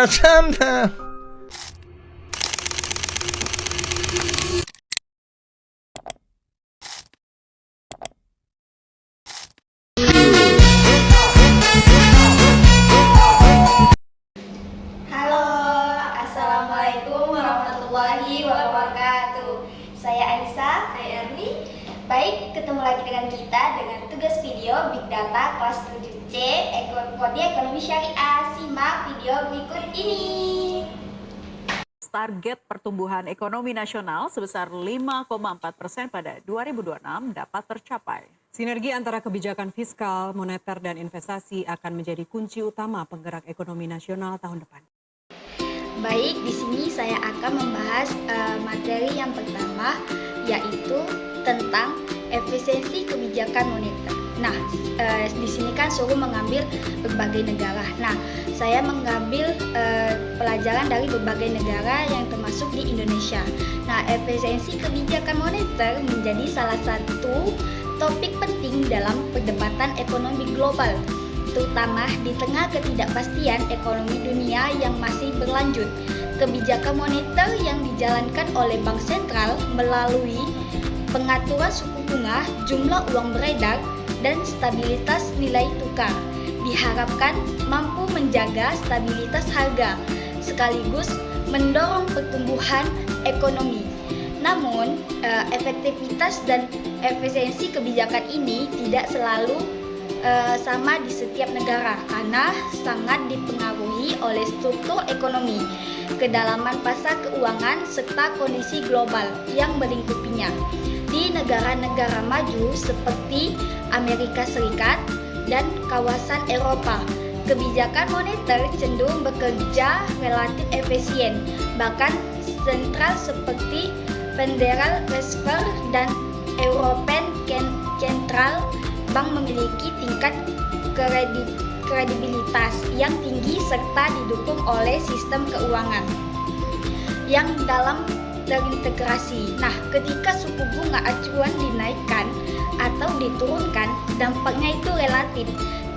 Santa. Halo, Assalamualaikum warahmatullahi wabarakatuh. Saya Aisyah, saya Erni. Baik, ketemu lagi dengan kita dengan tugas video Big Data kelas 7C Prodi Ekonomi Syariah. Simak video berikut ini. Target pertumbuhan ekonomi nasional sebesar 5,4% pada 2026 dapat tercapai. Sinergi antara kebijakan fiskal, moneter, dan investasi akan menjadi kunci utama penggerak ekonomi nasional tahun depan. Baik, di sini saya akan membahas materi yang pertama, yaitu tentang efisiensi kebijakan moneter. Nah, di sini kan suruh mengambil berbagai negara. Nah, saya mengambil pelajaran dari berbagai negara yang termasuk di Indonesia. Nah, efisiensi kebijakan moneter menjadi salah satu topik penting dalam perdebatan ekonomi global, terutama di tengah ketidakpastian ekonomi dunia yang masih berlanjut. Kebijakan moneter yang dijalankan oleh Bank Sentral melalui pengaturan suku bunga, jumlah uang beredar, dan stabilitas nilai tukar diharapkan mampu menjaga stabilitas harga sekaligus mendorong pertumbuhan ekonomi. Namun, efektivitas dan efisiensi kebijakan ini tidak selalu sama di setiap negara karena sangat dipengaruhi oleh struktur ekonomi, kedalaman pasar keuangan, serta kondisi global yang melingkupinya. Di negara-negara maju seperti Amerika Serikat dan kawasan Eropa, kebijakan moneter cenderung bekerja relatif efisien. Bahkan sentral seperti Federal Reserve dan European Central Bank memiliki tingkat kredibilitas yang tinggi serta didukung oleh sistem keuangan yang dalam terintegrasi. Nah, ketika suku bunga acuan dinaikkan atau diturunkan, dampaknya itu relatif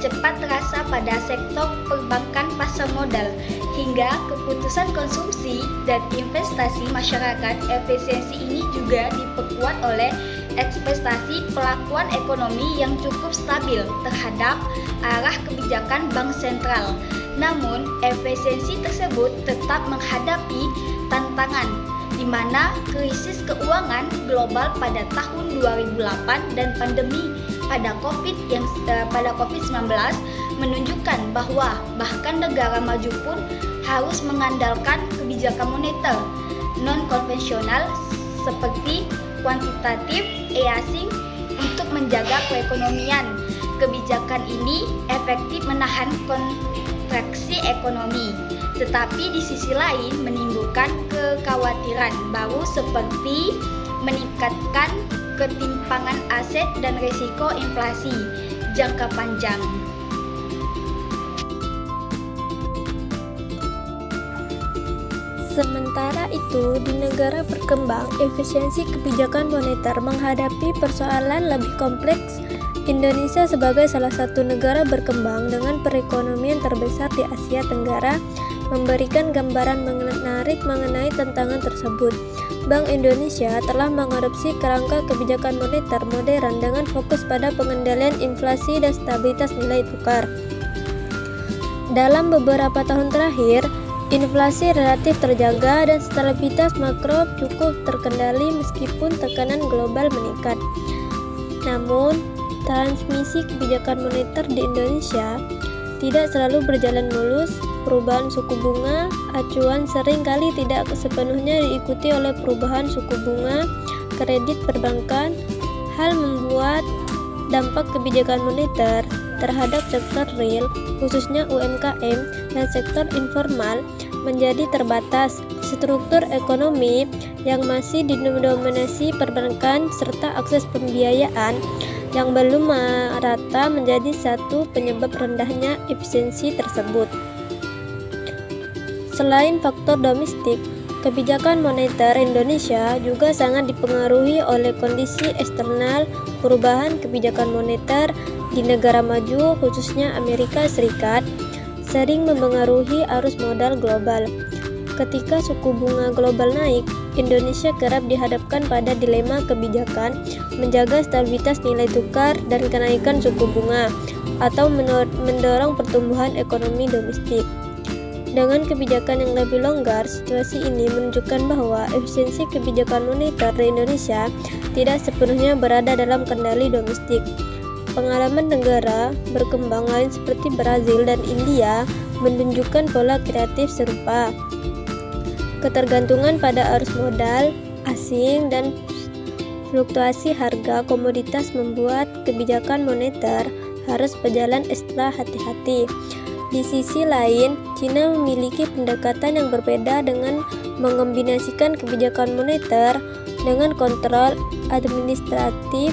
cepat terasa pada sektor perbankan, pasar modal, hingga keputusan konsumsi dan investasi masyarakat. Efisiensi ini juga diperkuat oleh ekspektasi pelakuan ekonomi yang cukup stabil terhadap arah kebijakan bank sentral. Namun, efisiensi tersebut tetap menghadapi tantangan di mana krisis keuangan global pada tahun 2008 dan pandemi pada COVID-19 menunjukkan bahwa bahkan negara maju pun harus mengandalkan kebijakan moneter non-konvensional seperti kuantitatif easing untuk menjaga perekonomian. Kebijakan ini efektif menahan kontraksi ekonomi, tetapi di sisi lain menimbulkan kekhawatiran baru seperti meningkatkan ketimpangan aset dan risiko inflasi jangka panjang. Sementara itu, di negara berkembang, efisiensi kebijakan moneter menghadapi persoalan lebih kompleks. Indonesia sebagai salah satu negara berkembang dengan perekonomian terbesar di Asia Tenggara memberikan gambaran menarik mengenai tantangan tersebut. Bank Indonesia telah mengadopsi kerangka kebijakan moneter modern dengan fokus pada pengendalian inflasi dan stabilitas nilai tukar. Dalam beberapa tahun terakhir, inflasi relatif terjaga dan stabilitas makro cukup terkendali meskipun tekanan global meningkat. Namun, transmisi kebijakan moneter di Indonesia tidak selalu berjalan mulus. Perubahan suku bunga acuan sering kali tidak sepenuhnya diikuti oleh perubahan suku bunga kredit perbankan. Hal membuat dampak kebijakan moneter terhadap sektor real, khususnya UMKM dan sektor informal, menjadi terbatas. Struktur ekonomi yang masih didominasi perbankan serta akses pembiayaan yang belum merata menjadi satu penyebab rendahnya efisiensi tersebut. Selain faktor domestik, kebijakan moneter Indonesia juga sangat dipengaruhi oleh kondisi eksternal. Perubahan kebijakan moneter di negara maju, khususnya Amerika Serikat, sering mempengaruhi arus modal global. Ketika suku bunga global naik, Indonesia kerap dihadapkan pada dilema kebijakan menjaga stabilitas nilai tukar dan kenaikan suku bunga, atau mendorong pertumbuhan ekonomi domestik. Dengan kebijakan yang lebih longgar, situasi ini menunjukkan bahwa efisiensi kebijakan moneter di Indonesia tidak sepenuhnya berada dalam kendali domestik. Pengalaman negara berkembang lain seperti Brazil dan India menunjukkan pola kreatif serupa. Ketergantungan pada arus modal asing dan fluktuasi harga komoditas membuat kebijakan moneter harus berjalan ekstra hati-hati. Di sisi lain, China memiliki pendekatan yang berbeda dengan mengombinasikan kebijakan moneter dengan kontrol administratif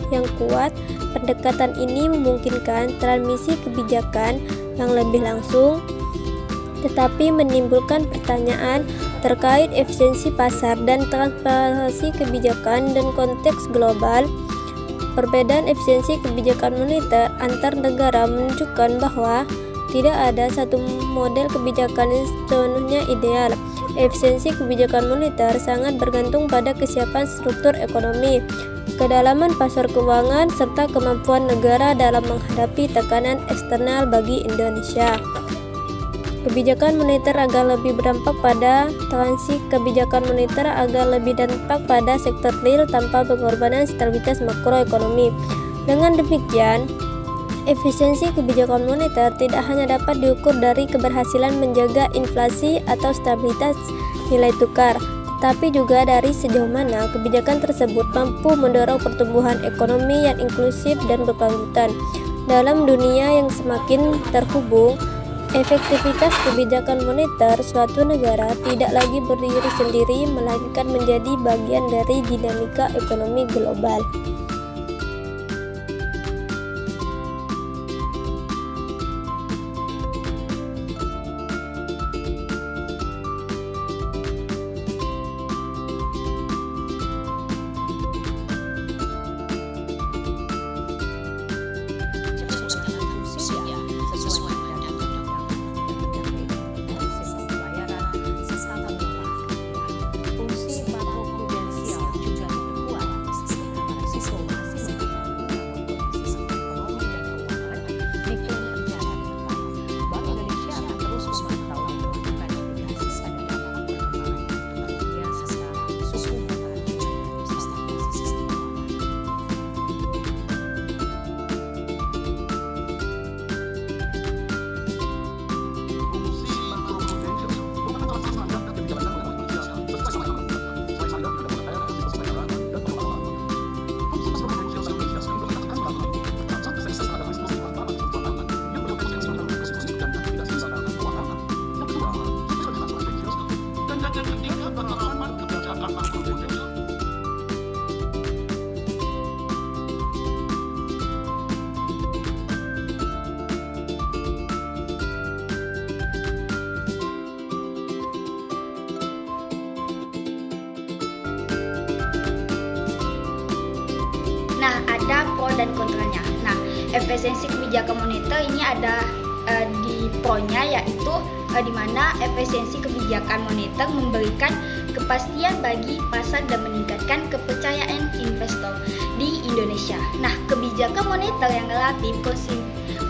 yang kuat. Pendekatan ini memungkinkan transmisi kebijakan yang lebih langsung, tetapi menimbulkan pertanyaan terkait efisiensi pasar dan transparansi kebijakan dan konteks global. Perbedaan efisiensi kebijakan moneter antar negara menunjukkan bahwa tidak ada satu model kebijakan yang sepenuhnya ideal. Efisiensi kebijakan moneter sangat bergantung pada kesiapan struktur ekonomi, kedalaman pasar keuangan, serta kemampuan negara dalam menghadapi tekanan eksternal bagi Indonesia. Kebijakan moneter agar lebih berdampak pada transisi kebijakan moneter agar lebih dampak pada sektor real tanpa pengorbanan stabilitas makroekonomi. Dengan demikian, efisiensi kebijakan moneter tidak hanya dapat diukur dari keberhasilan menjaga inflasi atau stabilitas nilai tukar, tetapi juga dari sejauh mana kebijakan tersebut mampu mendorong pertumbuhan ekonomi yang inklusif dan berkelanjutan. Dalam dunia yang semakin terhubung, efektivitas kebijakan moneter suatu negara tidak lagi berdiri sendiri, melainkan menjadi bagian dari dinamika ekonomi global. Nah, ada pro dan kontranya. Nah, efisiensi kebijakan moneter ini ada di pro-nya, yaitu di mana efisiensi kebijakan moneter memberikan kepastian bagi pasar dan meningkatkan kepercayaan investor di Indonesia. Nah, kebijakan moneter yang relatif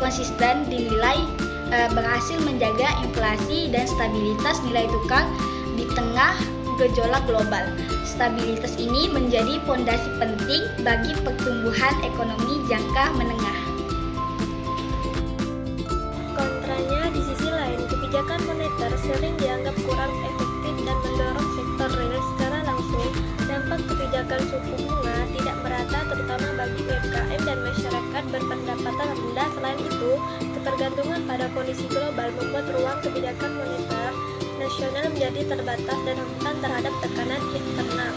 konsisten dinilai berhasil menjaga inflasi dan stabilitas nilai tukar di tengah gejolak global. Stabilitas ini menjadi fondasi penting bagi pertumbuhan ekonomi jangka menengah. Kontranya, di sisi lain, kebijakan moneter sering dianggap kurang efektif dan mendorong sektor real secara langsung. Dampak kebijakan suku bunga tidak merata, terutama bagi UMKM dan masyarakat berpendapatan rendah. Selain itu, ketergantungan pada kondisi global membuat ruang kebijakan moneter nasional menjadi terbatas dan rentan terhadap tekanan eksternal.